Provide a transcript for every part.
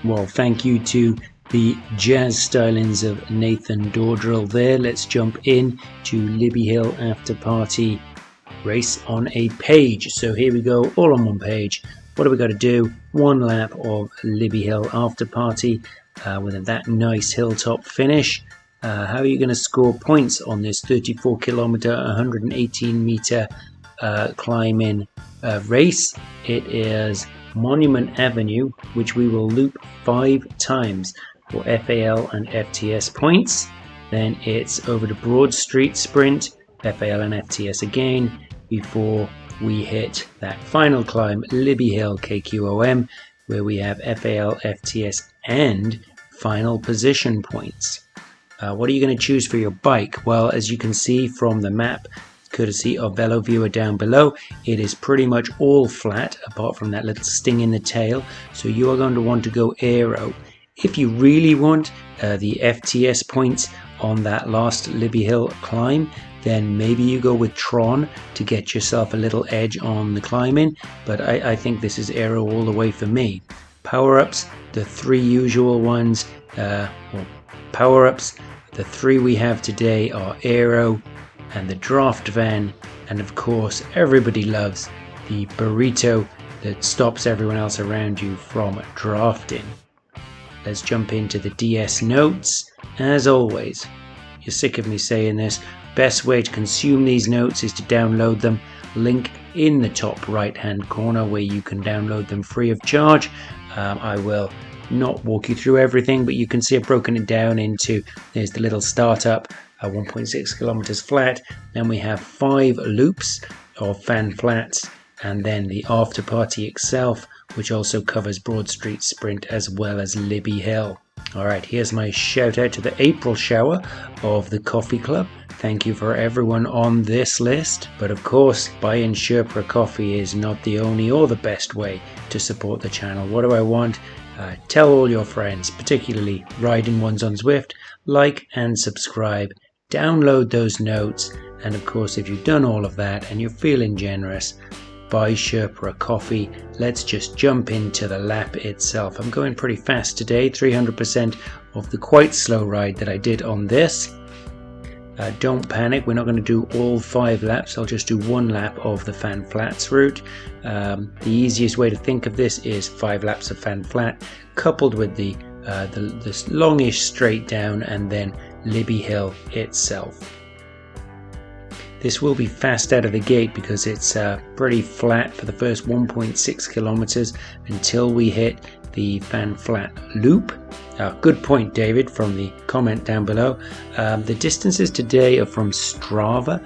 Well, thank you to the jazz stylings of Nathan Dordrill there. Let's jump in to Libby Hill after party race on a page. So here we go, all on one page. What do we got to do? One lap of Libby Hill after party with that nice hilltop finish. How are you going to score points on this 34 kilometer 118 meter climb-in race? It is Monument Avenue, which we will loop 5 times for FAL and FTS points. Then it's over to Broad Street Sprint, FAL and FTS again, before we hit that final climb, Libby Hill KQOM, where we have FAL, FTS and final position points. What are you going to choose for your bike? Well, as you can see from the map, courtesy of Velo Viewer down below, it is pretty much all flat apart from that little sting in the tail, so you are going to want to go aero. If you really want the FTS points on that last Libby Hill climb, then maybe you go with Tron to get yourself a little edge on the climbing, but I think this is aero all the way for me. Power-ups, the 3 usual ones, power-ups, the 3 we have today are aero and the draft van, and of course everybody loves the burrito that stops everyone else around you from drafting. Let's jump into the DS notes. As always, you're sick of me saying this, best way to consume these notes is to download them. Link in the top right hand corner where you can download them free of charge. I will not walk you through everything, but you can see I've broken it down into, there's the little startup, 1.6 kilometers flat, then we have 5 loops of fan flats, and then the after party itself, which also covers Broad Street Sprint as well as Libby Hill. Alright, here's my shout out to the April shower of the Coffee Club. Thank you for everyone on this list, but of course buying Sherpa coffee is not the only or the best way to support the channel. What do I want? Tell all your friends, particularly riding ones on Zwift, like and subscribe, download those notes, and of course if you've done all of that and you're feeling generous, buy Sherpa a coffee. Let's just jump into the lap itself. I'm going pretty fast today, 300% of the quite slow ride that I did on this. Don't panic, we're not going to do all 5 laps, I'll just do 1 lap of the fan flats route. The easiest way to think of this is 5 laps of fan flat coupled with the longish straight down and then Libby Hill itself. This will be fast out of the gate because it's pretty flat for the first 1.6 kilometers until we hit the fan flat loop. Good point, David, from the comment down below. The distances today are from Strava,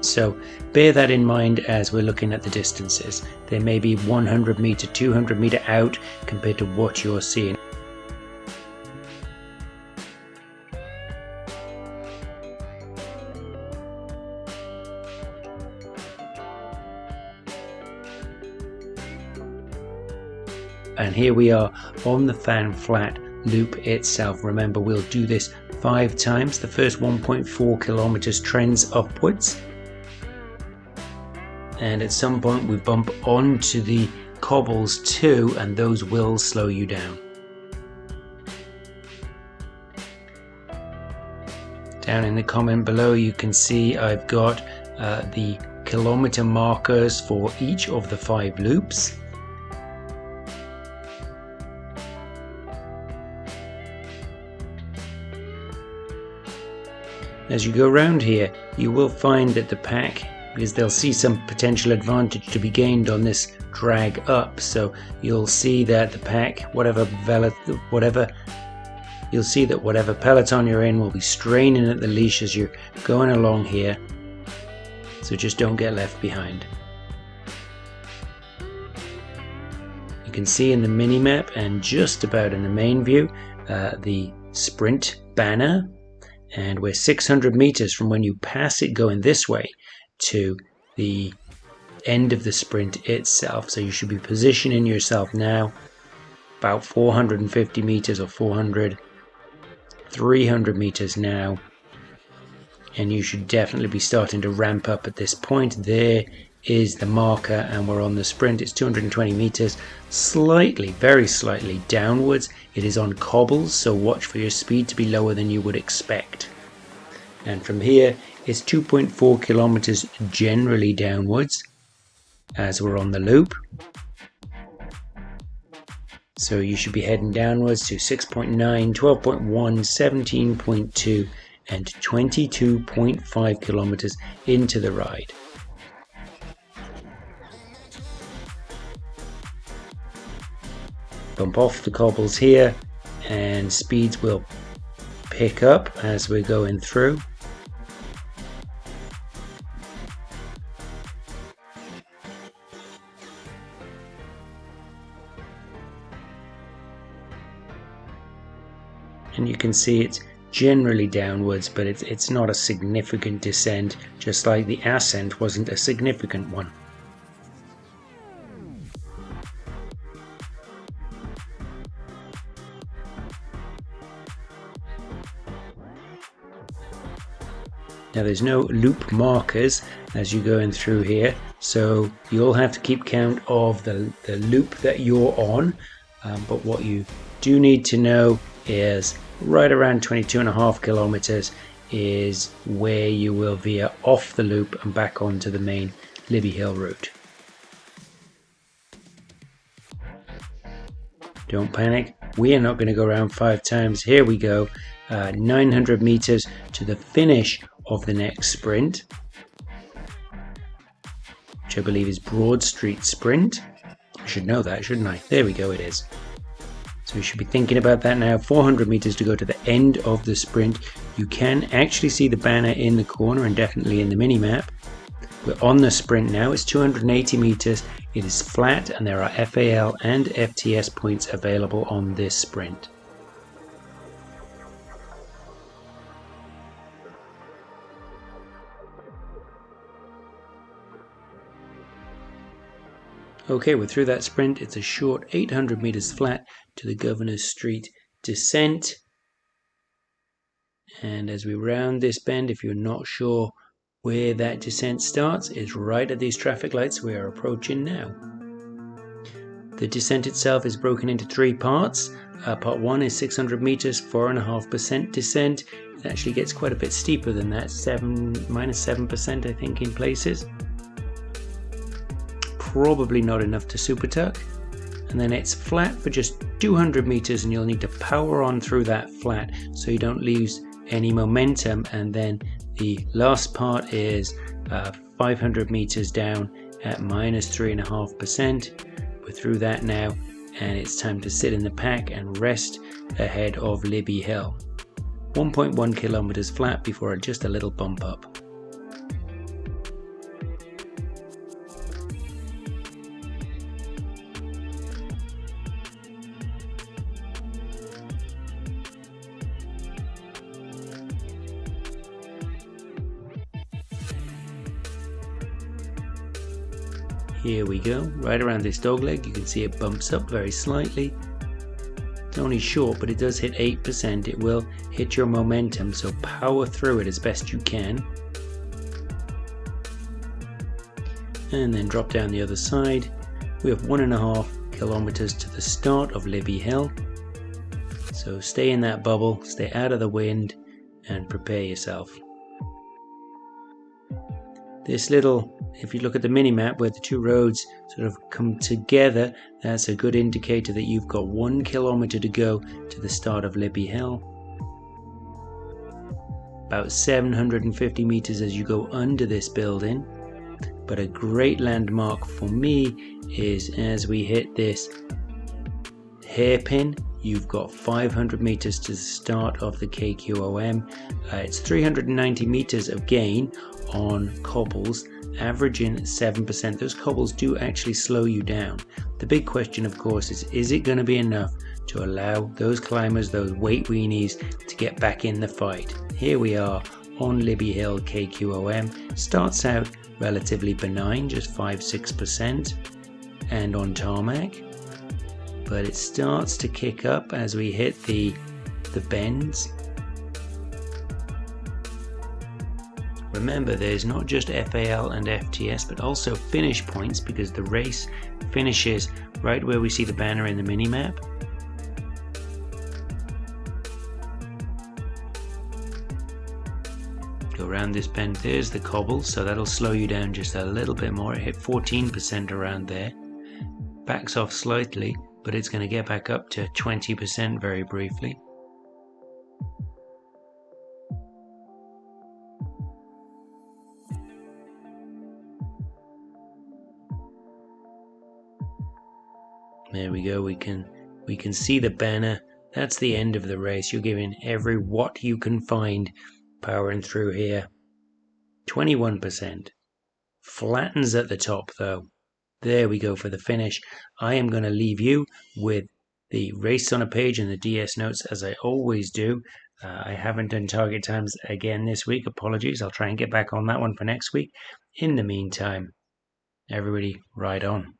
so bear that in mind as we're looking at the distances. They may be 100 meter, 200 meter out compared to what you're seeing. And here we are on the fan flat loop itself. Remember, we'll do this 5 times. The first 1.4 kilometers trends upwards, and at some point we bump onto the cobbles too, and those will slow you down. Down in the comment below you can see I've got the kilometer markers for each of the 5 loops. As you go around here, you will find that the pack, because they'll see some potential advantage to be gained on this drag up, so you'll see that the pack, whatever peloton you're in, will be straining at the leash as you're going along here, so just don't get left behind. You can see in the mini map and just about in the main view the sprint banner. And we're 600 meters from when you pass it going this way to the end of the sprint itself. So you should be positioning yourself now about 450 meters or 300 meters now. and you should definitely be starting to ramp up at this point. There is the marker, and we're on the sprint. It's 220 meters, slightly, very slightly downwards. It is on cobbles, so watch for your speed to be lower than you would expect. And from here, it's 2.4 kilometers generally downwards as we're on the loop. So you should be heading downwards to 6.9, 12.1, 17.2 and 22.5 kilometers into the ride. Bump off the cobbles here, and speeds will pick up as we're going through. And you can see it's generally downwards, but it's not a significant descent, just like the ascent wasn't a significant one. Now there's no loop markers as you're going through here, so you'll have to keep count of the loop that you're on, but what you do need to know is right around 22.5 kilometers is where you will veer off the loop and back onto the main Libby Hill route. Don't panic, we are not going to go around 5 times. Here we go, 900 meters to the finish of the next sprint, which I believe is Broad Street Sprint. I should know that, shouldn't I? There we go, it is. So we should be thinking about that now. 400 meters to go to the end of the sprint. You can actually see the banner in the corner and definitely in the mini map. We're on the sprint now. It's 280 meters. It is flat, and there are FAL and FTS points available on this sprint. Okay, we're through that sprint. It's a short 800 meters flat to the Governor's Street descent. And as we round this bend, if you're not sure where that descent starts, it's right at these traffic lights we are approaching now. The descent itself is broken into 3 parts. Part 1 is 600 meters, 4.5% descent. It actually gets quite a bit steeper than that, -7% I think in places. Probably not enough to super tuck. And then it's flat for just 200 meters, and you'll need to power on through that flat so you don't lose any momentum. And then the last part is 500 meters down at -3.5%. We're through that now, and it's time to sit in the pack and rest ahead of Libby Hill. 1.1 kilometers flat before just a little bump up. Here we go, right around this dogleg. You can see it bumps up very slightly. It's only short, but it does hit 8%. It will hit your momentum, so power through it as best you can. And then drop down the other side. We have 1.5 kilometers to the start of Libby Hill. So stay in that bubble, stay out of the wind, and prepare yourself. This little, if you look at the mini-map where the 2 roads sort of come together, that's a good indicator that you've got 1 kilometer to go to the start of Libby Hill. About 750 meters as you go under this building. But a great landmark for me is as we hit this hairpin, you've got 500 meters to the start of the KQOM. It's 390 meters of gain on cobbles, averaging 7%. Those cobbles do actually slow you down. The big question, of course, is it going to be enough to allow those climbers, those weight weenies, to get back in the fight? Here we are on Libby Hill KQOM. Starts out relatively benign, just 5-6%, and on tarmac, but it starts to kick up as we hit the bends. Remember, there's not just FAL and FTS, but also finish points, because the race finishes right where we see the banner in the minimap. Go around this bend, there's the cobble, so that'll slow you down just a little bit more. It hit 14% around there. Backs off slightly, but it's going to get back up to 20% very briefly. There we go, we can see the banner. That's the end of the race. You're giving every watt you can find powering through here. 21%. Flattens at the top though. There we go for the finish. I am going to leave you with the race on a page and the DS notes, as I always do. I haven't done target times again this week. Apologies. I'll try and get back on that one for next week. In the meantime, everybody ride on.